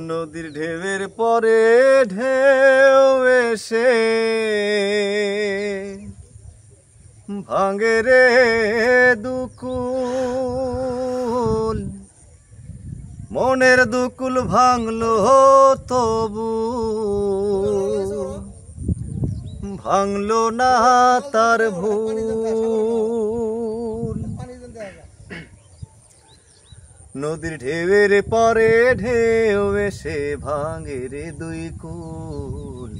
নদীর ঢেউয়ের পরে ঢেউ এসে ভাঙে রে দুকুল, মনের দুকুল ভাঙলো তবু ভাঙলো না তার ভুল। নদীর ঢেউয়ের পরে ঢেউ এসে ভাঙে রে দুই কুল,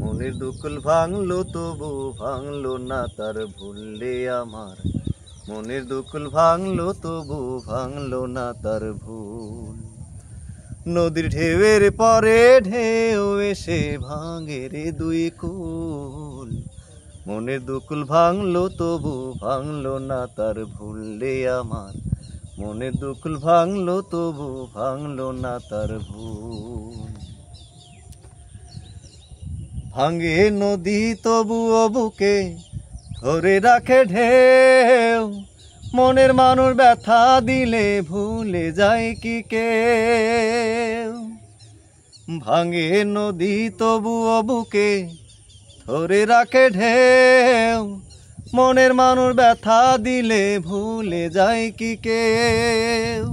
মনের দুকুল ভাঙলো তবু ভাঙলো না তার ভুললে আমার, মনের দুকুল ভাঙলো তবু ভাঙলো না তার ভুল। নদীর ঢেউয়ের পরে ঢেউ এসে ভাঙে রে দুই কুল, মনের দুকুল ভাঙলো তবু ভাঙলো না তার ভুললে আমার, মনের দুকুল ভাঙলো তবু ভাঙলো না তার ভুল। ভাঙে নদী তবুও বুকে ধরে রাখে ঢেউ, মনের মানুষ ব্যথা দিলে ভুলে যায় কি কেউ। ভাঙে নদী তবুও বুকে ধরে রাখে ঢেউ, মনের মানুষ ব্যথা দিলে ভুলে যায় কি কেউ।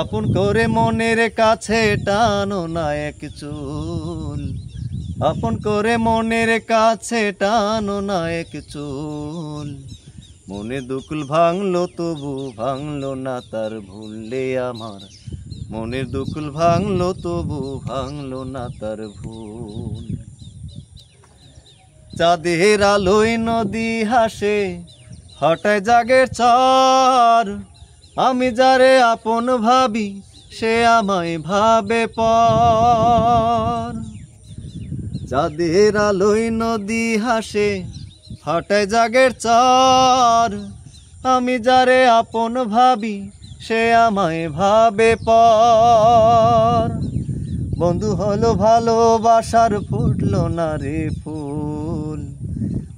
আপন করে মনের কাছে টানো না এক চুল, আপন করে মনের কাছে টানো না এক চুল, মনে দুকুল ভাঙলো তবু ভাঙলো না তার ভুললে আমার, মনের দুকুল ভাঙলো তবু ভাঙলো না তার ভুল। চাঁদের আলোয় নদী হাসে হঠাৎ জাগের চর, আমি যারে আপন ভাবি সে আমায় ভাবে পর। চাঁদের আলোয় নদী হাসে হঠাৎ জাগের চর, আমি যারে আপন ভাবি সে আমায় ভাবে পর। বন্ধু হলো ভালোবাসার ফুটলো না রে ফুল,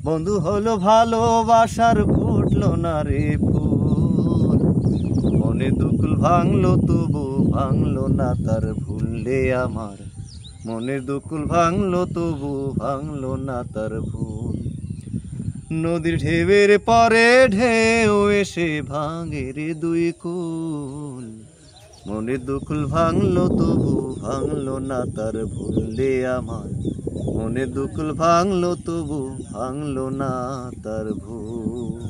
বন্ধু হলো ভালোবাসার ফুটলো না রে ফুল, মনে দুকুল ভাঙলো তবু ভাঙলো না তার ভুললে আমার, মনের দুকুল ভাঙলো তবু ভাঙলো না তার ভুল। নদীর ঢেউয়ের পরে ঢেউ এসে ভাঙে রে দুই কুল, মনের দুকুল ভাঙলো তবু ভাঙলো না তার ভুললে আমার, মনের দুকুল ভাঙলো তবু ভাঙলো না তার ভুল।